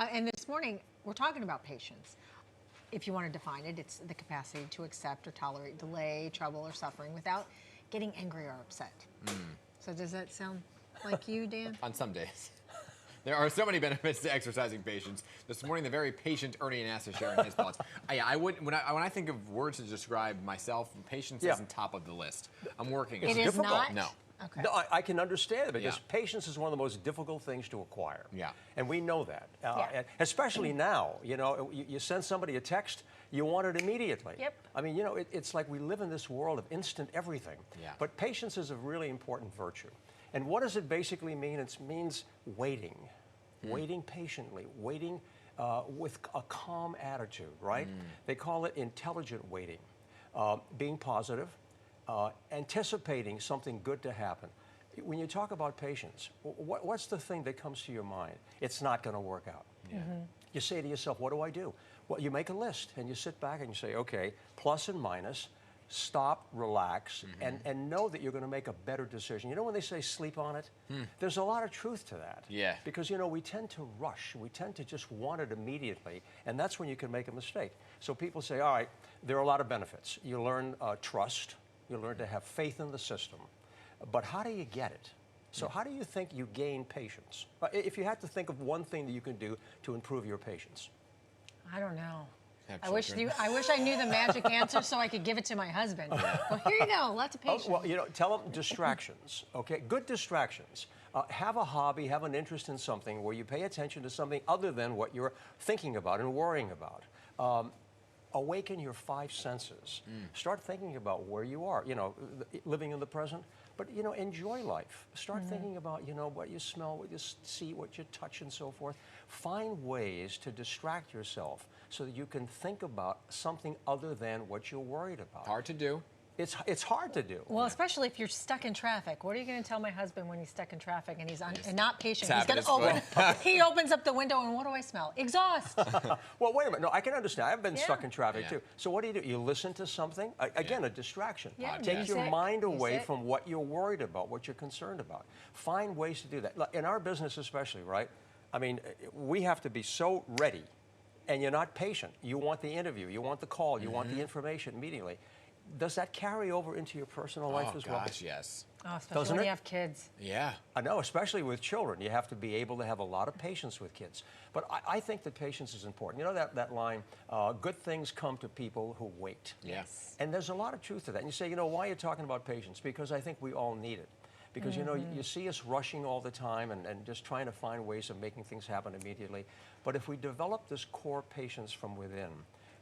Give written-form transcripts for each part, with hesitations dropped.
And this morning, we're talking about patience. If you want to define it, it's the capacity to accept or tolerate delay, trouble, or suffering without getting angry or upset. So does that sound like you, Dan? On some days. There are so many benefits to exercising patience. This morning, the very patient Ernie Anastos sharing his thoughts. When I think of words to describe myself, patience isn't top of the list. I'm working on it. It is not? No. Okay. No, I can understand it because patience is one of the most difficult things to acquire. Yeah. And we know that. And especially now, you send somebody a text, you want it immediately. Yep. I mean, it's like we live in this world of instant everything. Yeah. But patience is a really important virtue. And what does it basically mean? It means waiting. Waiting patiently, waiting with a calm attitude, right? They call it intelligent waiting. Being positive, anticipating something good to happen. When you talk about patience, what's the thing that comes to your mind? It's not going to work out. You say to yourself, what do I do? Well, you make a list and you sit back and you say, okay, plus and minus, stop, relax, and know that you're going to make a better decision. You know when they say sleep on it? There's a lot of truth to that. Yeah. Because, we tend to rush. We tend to just want it immediately, and that's when you can make a mistake. So people say, all right, there are a lot of benefits. You learn trust. You learn to have faith in the system. But how do you get it? So how do you think you gain patience? If you had to think of one thing that you can do to improve your patience. I don't know. I wish I knew the magic answer so I could give it to my husband. Well, here you go, lots of patience. Well, tell them distractions, okay? Good distractions. Have a hobby, have an interest in something where you pay attention to something other than what you're thinking about and worrying about. Awaken your five senses. Start thinking about where you are, living in the present. But, enjoy life. Start thinking about, what you smell, what you see, what you touch, and so forth. Find ways to distract yourself so that you can think about something other than what you're worried about. Hard to do. It's hard to do. Well, especially if you're stuck in traffic. What are you going to tell my husband when he's stuck in traffic and he's not patient? He's going to open. He opens up the window and what do I smell? Exhaust. Well, wait a minute. No, I can understand. I've been stuck in traffic too. So what do? You listen to something. Again, a distraction. Take your mind away from what you're worried about, what you're concerned about. Find ways to do that. In our business especially, right? I mean, we have to be so ready, and you're not patient. You want the interview. You want the call. You want the information immediately. Does that carry over into your personal life as well? Oh, gosh, yes. Oh, especially when you have kids. Yeah. I know, especially with children. You have to be able to have a lot of patience with kids. But I think that patience is important. You know that line, good things come to people who wait. Yes. And there's a lot of truth to that. And you say, why are you talking about patience? Because I think we all need it. Because, you see us rushing all the time and just trying to find ways of making things happen immediately. But if we develop this core patience from within,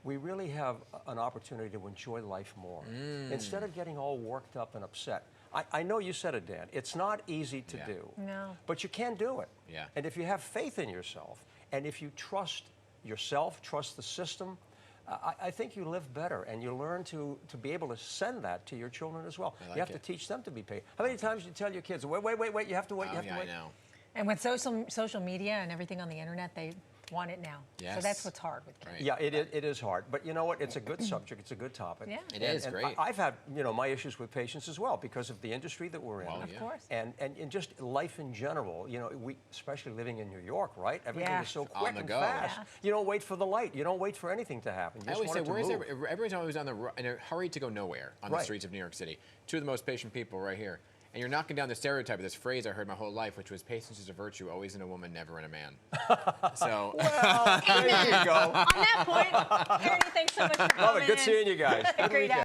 we really have an opportunity to enjoy life more. Instead of getting all worked up and upset. I know you said it, Dan. It's not easy to do. No. But you can do it. Yeah. And if you have faith in yourself, and if you trust yourself, trust the system, I think you live better, and you learn to be able to send that to your children as well. You have to teach them to be patient. How many times you tell your kids, wait, you have to wait, you have to wait? I know. And with social media and everything on the internet, they want it now. Yes. So that's what's hard with kids. Right. Yeah, it is hard. But you know what? It's a good subject. It's a good topic. Yeah. It is great. I've had, my issues with patience as well because of the industry that we're in. Well, Of course. And just life in general, we, especially living in New York, right? Everything is so quick and fast. Yeah. You don't wait for the light. You don't wait for anything to happen. You I always say, move. every time I was in a hurry to go nowhere on the streets of New York City, two of the most patient people right here. And you're knocking down the stereotype of this phrase I heard my whole life, which was patience is a virtue, always in a woman, never in a man. So, well, there you go. On that point, Ernie, thanks so much for coming Love it. Good seeing you guys. Good Great weekend.